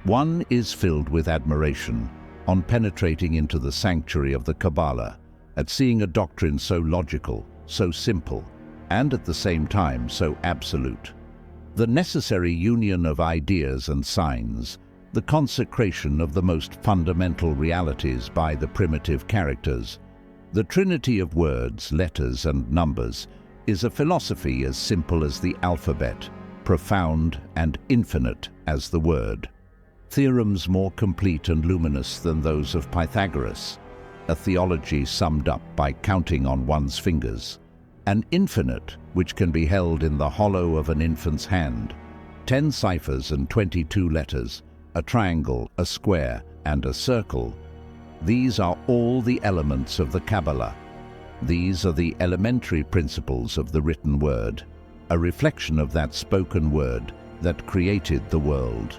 One is filled with admiration on penetrating into the sanctuary of the Kabbalah, at seeing a doctrine so logical, so simple, and at the same time so absolute. The necessary union of ideas and signs, the consecration of the most fundamental realities by the primitive characters, the trinity of words, letters, and numbers, is a philosophy as simple as the alphabet, profound and infinite as the word. Theorems more complete and luminous than those of Pythagoras, a theology summed up by counting on one's fingers, an infinite which can be held in the hollow of an infant's hand, 10 ciphers and 22 letters, a triangle, a square, and a circle. These are all the elements of the Kabbalah. These are the elementary principles of the written word, a reflection of that spoken word that created the world.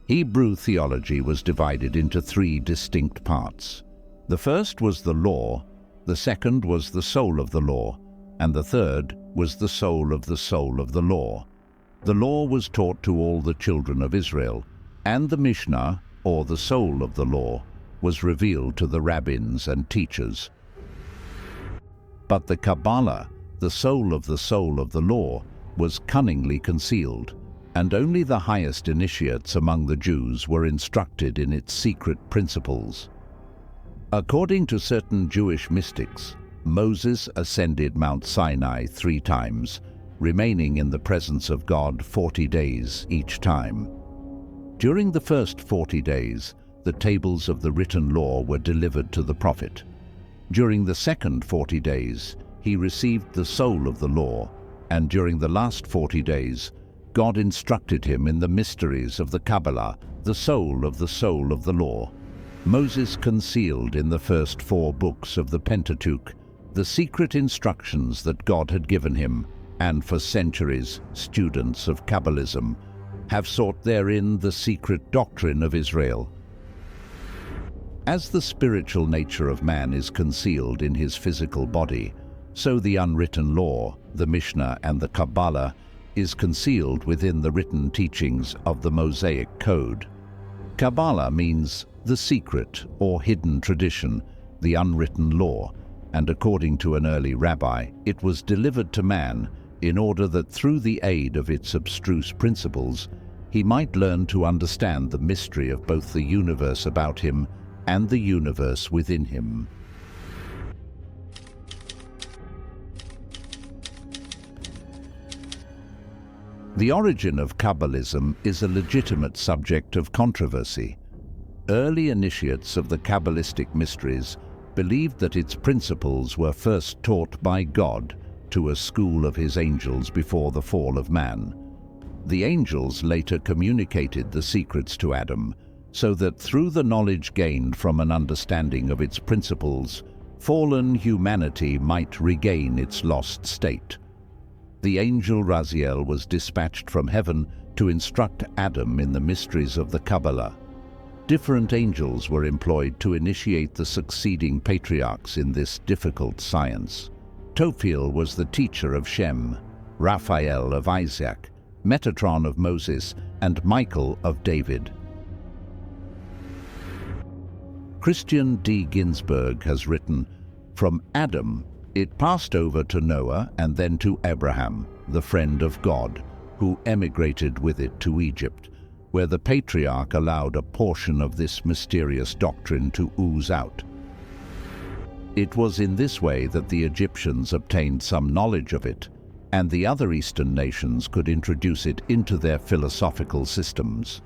Hebrew theology was divided into 3 distinct parts. The first was the law, the second was the soul of the law, and the third was the soul of the law. The law was taught to all the children of Israel, and the Mishnah, or the soul of the law, was revealed to the rabbins and teachers. But the Kabbalah, the soul of the law, was cunningly concealed, and only the highest initiates among the Jews were instructed in its secret principles. According to certain Jewish mystics, Moses ascended Mount Sinai 3 times, remaining in the presence of God 40 days each time. During the first 40 days, the tables of the written law were delivered to the prophet. During the second 40 days, he received the soul of the law, and during the last 40 days, God instructed him in the mysteries of the Kabbalah, the soul of the law. Moses concealed in the first 4 books of the Pentateuch the secret instructions that God had given him, and for centuries, students of Qabbalism have sought therein the secret doctrine of Israel. As the spiritual nature of man is concealed in his physical body, so the unwritten law, the Mishnah and the Kabbalah, is concealed within the written teachings of the Mosaic Code. Kabbalah means the secret or hidden tradition, the unwritten law, and according to an early rabbi, it was delivered to man in order that through the aid of its abstruse principles, he might learn to understand the mystery of both the universe about him and the universe within him. The origin of Qabbalism is a legitimate subject of controversy. Early initiates of the Qabbalistic mysteries believed that its principles were first taught by God to a school of his angels before the fall of man. The angels later communicated the secrets to Adam, so that through the knowledge gained from an understanding of its principles, fallen humanity might regain its lost state. The angel Raziel was dispatched from heaven to instruct Adam in the mysteries of the Kabbalah. Different angels were employed to initiate the succeeding patriarchs in this difficult science. Tophiel was the teacher of Shem, Raphael of Isaac, Metatron of Moses, and Michael of David. Christian D. Ginsburg has written, "From Adam, it passed over to Noah and then to Abraham, the friend of God, who emigrated with it to Egypt, where the patriarch allowed a portion of this mysterious doctrine to ooze out. It was in this way that the Egyptians obtained some knowledge of it, and the other Eastern nations could introduce it into their philosophical systems.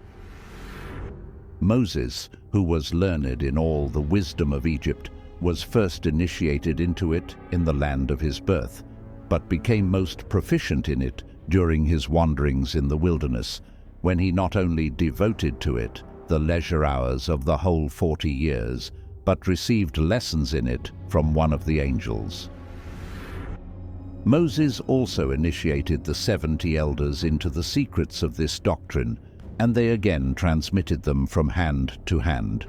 Moses, who was learned in all the wisdom of Egypt, was first initiated into it in the land of his birth, but became most proficient in it during his wanderings in the wilderness, when he not only devoted to it the leisure hours of the whole 40 years, but received lessons in it from one of the angels. Moses also initiated the 70 elders into the secrets of this doctrine, and they again transmitted them from hand to hand.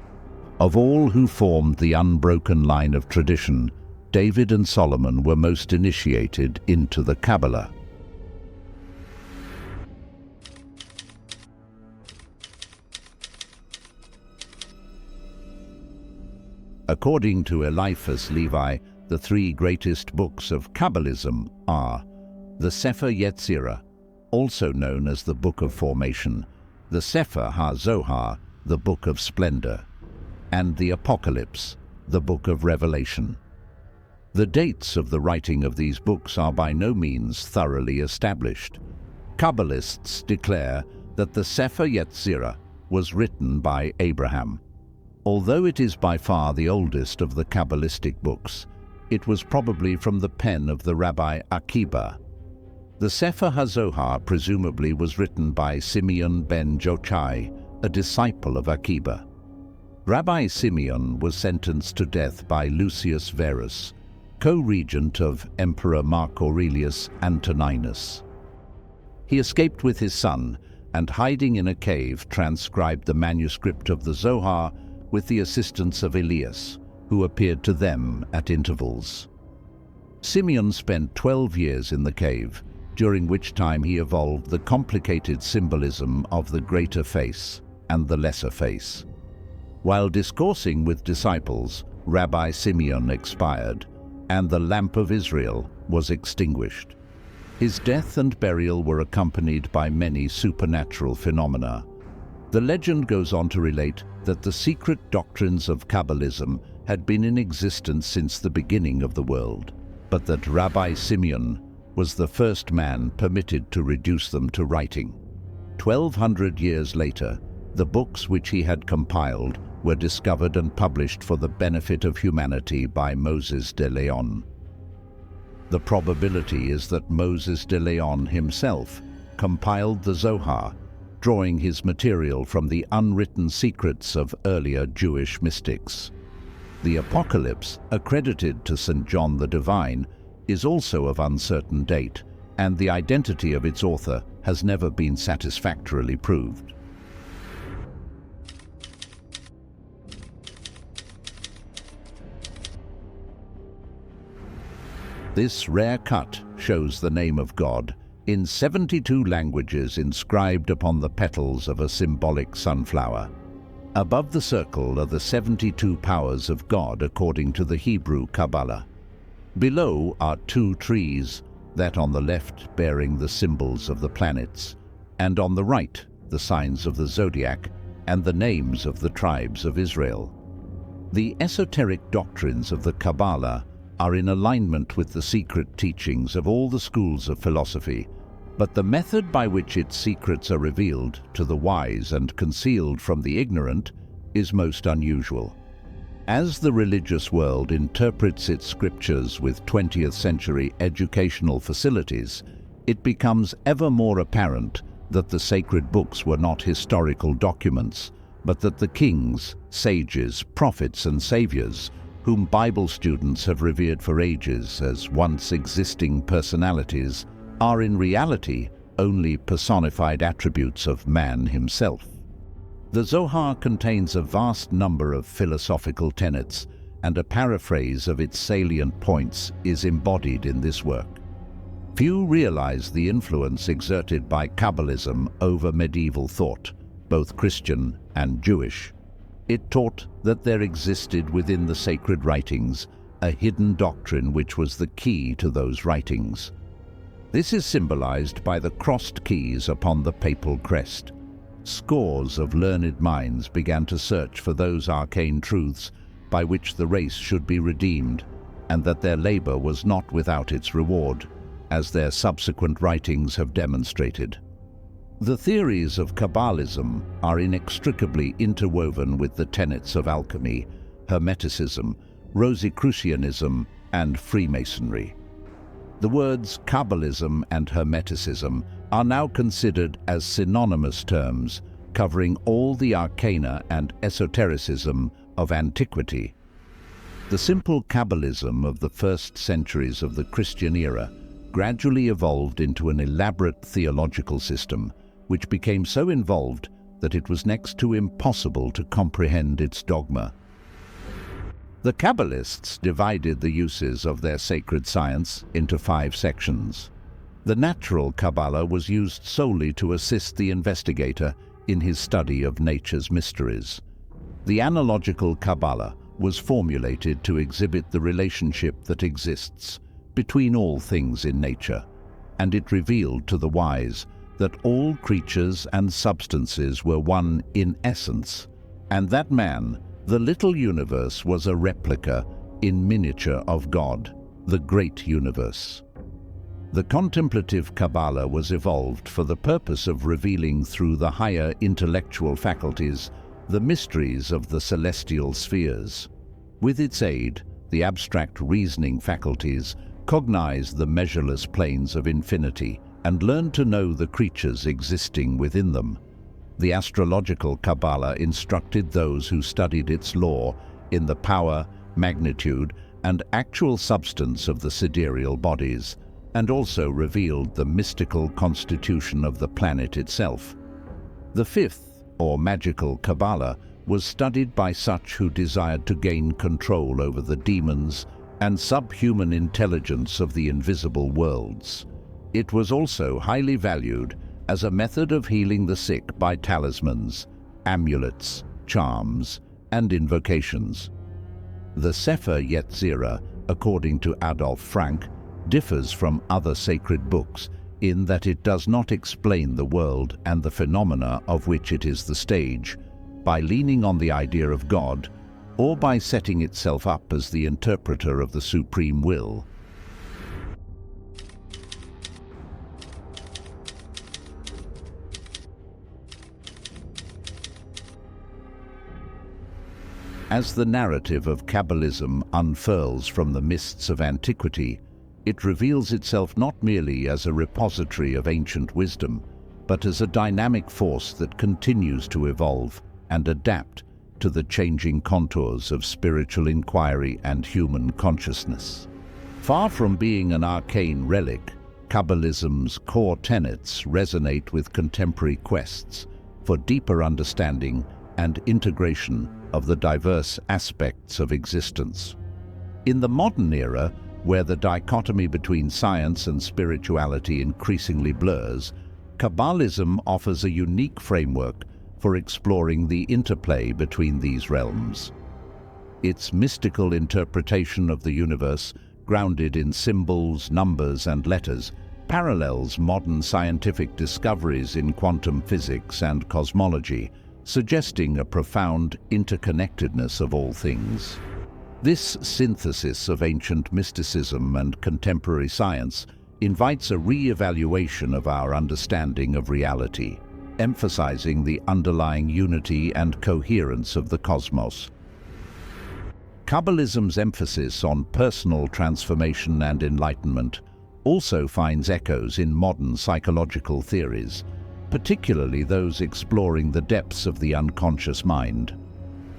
Of all who formed the unbroken line of tradition, David and Solomon were most initiated into the Kabbalah. According to Eliphas Levi, the three greatest books of Kabbalism are the Sefer Yetzirah, also known as the Book of Formation, the Sefer HaZohar, the Book of Splendor, and the Apocalypse, the Book of Revelation. The dates of the writing of these books are by no means thoroughly established. Kabbalists declare that the Sefer Yetzirah was written by Abraham. Although it is by far the oldest of the Kabbalistic books, it was probably from the pen of the Rabbi Agrippa. The Sefer HaZohar presumably was written by Simeon ben Jochai, a disciple of Agrippa. Rabbi Simeon was sentenced to death by Lucius Verus, co-regent of Emperor Mark Aurelius Antoninus. He escaped with his son and, hiding in a cave, transcribed the manuscript of the Zohar with the assistance of Elias, who appeared to them at intervals. Simeon spent 12 years in the cave, during which time he evolved the complicated symbolism of the greater face and the lesser face. While discoursing with disciples, Rabbi Simeon expired, and the lamp of Israel was extinguished. His death and burial were accompanied by many supernatural phenomena. The legend goes on to relate that the secret doctrines of Qabbalism had been in existence since the beginning of the world, but that Rabbi Simeon was the first man permitted to reduce them to writing. 1200 years later, the books which he had compiled were discovered and published for the benefit of humanity by Moses de Leon. The probability is that Moses de Leon himself compiled the Zohar, drawing his material from the unwritten secrets of earlier Jewish mystics. The Apocalypse, accredited to St. John the Divine, is also of uncertain date, and the identity of its author has never been satisfactorily proved. This rare cut shows the name of God in 72 languages inscribed upon the petals of a symbolic sunflower. Above the circle are the 72 powers of God according to the Hebrew Kabbalah. Below are 2 trees, that on the left bearing the symbols of the planets, and on the right the signs of the zodiac and the names of the tribes of Israel. The esoteric doctrines of the Kabbalah are in alignment with the secret teachings of all the schools of philosophy, but the method by which its secrets are revealed to the wise and concealed from the ignorant is most unusual. As the religious world interprets its scriptures with 20th century educational facilities, it becomes ever more apparent that the sacred books were not historical documents, but that the kings, sages, prophets, and saviors, whom Bible students have revered for ages as once existing personalities, are in reality only personified attributes of man himself. The Zohar contains a vast number of philosophical tenets, and a paraphrase of its salient points is embodied in this work. Few realize the influence exerted by Qabbalism over medieval thought, both Christian and Jewish. It taught that there existed within the sacred writings a hidden doctrine which was the key to those writings. This is symbolized by the crossed keys upon the papal crest. Scores of learned minds began to search for those arcane truths by which the race should be redeemed, and that their labor was not without its reward, as their subsequent writings have demonstrated. The theories of Kabbalism are inextricably interwoven with the tenets of alchemy, Hermeticism, Rosicrucianism, and Freemasonry. The words Kabbalism and Hermeticism are now considered as synonymous terms, covering all the arcana and esotericism of antiquity. The simple Kabbalism of the first centuries of the Christian era gradually evolved into an elaborate theological system, which became so involved that it was next to impossible to comprehend its dogma. The Kabbalists divided the uses of their sacred science into 5 sections. The natural Kabbalah was used solely to assist the investigator in his study of nature's mysteries. The analogical Kabbalah was formulated to exhibit the relationship that exists between all things in nature, and it revealed to the wise that all creatures and substances were one in essence, and that man, the little universe, was a replica in miniature of God, the great universe. The contemplative Kabbalah was evolved for the purpose of revealing through the higher intellectual faculties the mysteries of the celestial spheres. With its aid, the abstract reasoning faculties cognize the measureless planes of infinity and learn to know the creatures existing within them. The astrological Kabbalah instructed those who studied its law in the power, magnitude, and actual substance of the sidereal bodies, and also revealed the mystical constitution of the planet itself. The 5th, or magical Kabbalah, was studied by such who desired to gain control over the demons and subhuman intelligence of the invisible worlds. It was also highly valued as a method of healing the sick by talismans, amulets, charms, and invocations. The Sefer Yetzirah, according to Adolf Frank, differs from other sacred books in that it does not explain the world and the phenomena of which it is the stage, by leaning on the idea of God, or by setting itself up as the interpreter of the supreme will. As the narrative of Qabbalism unfurls from the mists of antiquity, it reveals itself not merely as a repository of ancient wisdom, but as a dynamic force that continues to evolve and adapt to the changing contours of spiritual inquiry and human consciousness. Far from being an arcane relic, Qabbalism's core tenets resonate with contemporary quests for deeper understanding and integration of the diverse aspects of existence. In the modern era, where the dichotomy between science and spirituality increasingly blurs, Qabbalism offers a unique framework for exploring the interplay between these realms. Its mystical interpretation of the universe, grounded in symbols, numbers, and letters, parallels modern scientific discoveries in quantum physics and cosmology, suggesting a profound interconnectedness of all things. This synthesis of ancient mysticism and contemporary science invites a re-evaluation of our understanding of reality, emphasizing the underlying unity and coherence of the cosmos. Qabbalism's emphasis on personal transformation and enlightenment also finds echoes in modern psychological theories, particularly those exploring the depths of the unconscious mind.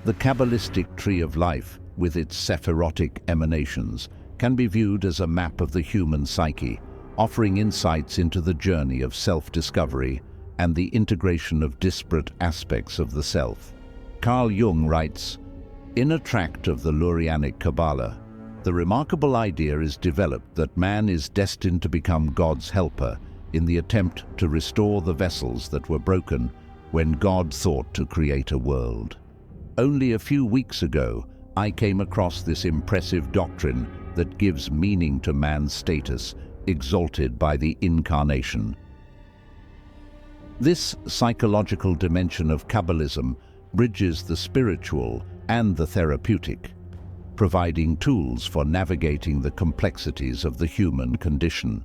The Qabbalistic tree of life, with its sephirotic emanations, can be viewed as a map of the human psyche, offering insights into the journey of self-discovery and the integration of disparate aspects of the self. Carl Jung writes, "In a tract of the Lurianic Kabbalah, the remarkable idea is developed that man is destined to become God's helper in the attempt to restore the vessels that were broken when God thought to create a world." Only a few weeks ago, I came across this impressive doctrine that gives meaning to man's status, exalted by the incarnation. This psychological dimension of Qabbalism bridges the spiritual and the therapeutic, providing tools for navigating the complexities of the human condition.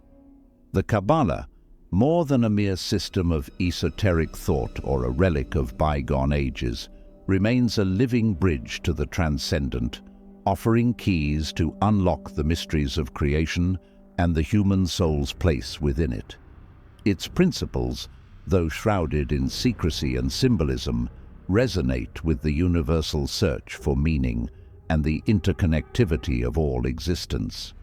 The Kabbalah, more than a mere system of esoteric thought or a relic of bygone ages, remains a living bridge to the transcendent, offering keys to unlock the mysteries of creation and the human soul's place within it. Its principles, though shrouded in secrecy and symbolism, resonate with the universal search for meaning and the interconnectivity of all existence.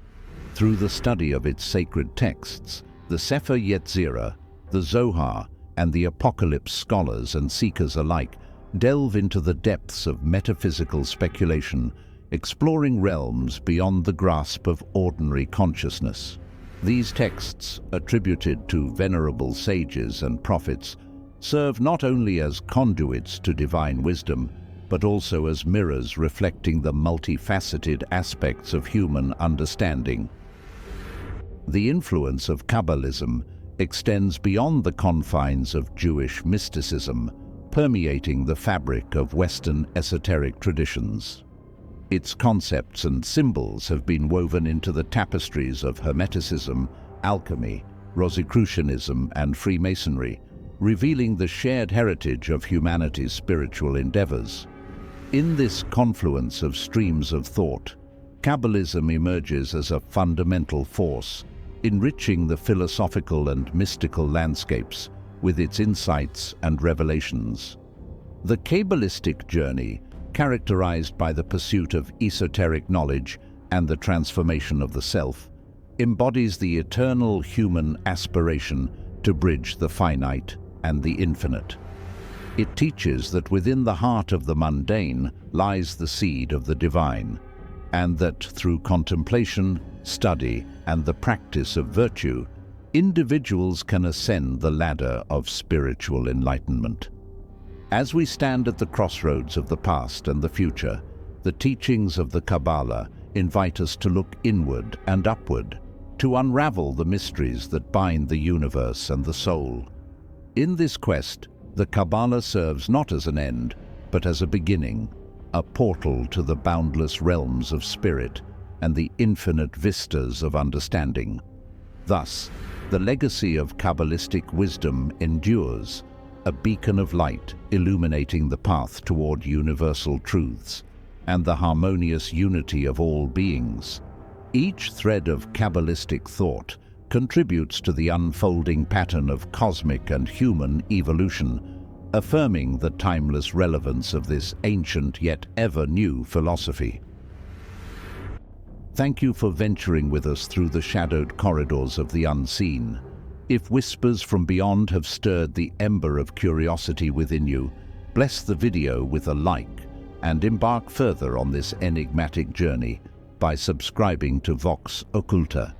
Through the study of its sacred texts, the Sefer Yetzirah, the Zohar, and the Apocalypse scholars and seekers alike delve into the depths of metaphysical speculation, exploring realms beyond the grasp of ordinary consciousness. These texts, attributed to venerable sages and prophets, serve not only as conduits to divine wisdom, but also as mirrors reflecting the multifaceted aspects of human understanding. The influence of Kabbalism extends beyond the confines of Jewish mysticism, permeating the fabric of Western esoteric traditions. Its concepts and symbols have been woven into the tapestries of Hermeticism, alchemy, Rosicrucianism, and Freemasonry, revealing the shared heritage of humanity's spiritual endeavors. In this confluence of streams of thought, Kabbalism emerges as a fundamental force, enriching the philosophical and mystical landscapes with its insights and revelations. The Qabbalistic journey, characterized by the pursuit of esoteric knowledge and the transformation of the self, embodies the eternal human aspiration to bridge the finite and the infinite. It teaches that within the heart of the mundane lies the seed of the divine, and that through contemplation, study, and the practice of virtue, individuals can ascend the ladder of spiritual enlightenment. As we stand at the crossroads of the past and the future, the teachings of the Kabbalah invite us to look inward and upward, to unravel the mysteries that bind the universe and the soul. In this quest, the Kabbalah serves not as an end, but as a beginning, a portal to the boundless realms of spirit and the infinite vistas of understanding. Thus, the legacy of Kabbalistic wisdom endures, a beacon of light illuminating the path toward universal truths and the harmonious unity of all beings. Each thread of Kabbalistic thought contributes to the unfolding pattern of cosmic and human evolution, affirming the timeless relevance of this ancient yet ever-new philosophy. Thank you for venturing with us through the shadowed corridors of the unseen. If whispers from beyond have stirred the ember of curiosity within you, bless the video with a like and embark further on this enigmatic journey by subscribing to Vox Occulta.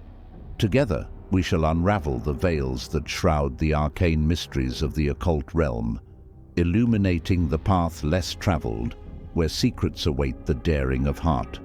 Together, we shall unravel the veils that shroud the arcane mysteries of the occult realm, illuminating the path less traveled, where secrets await the daring of heart.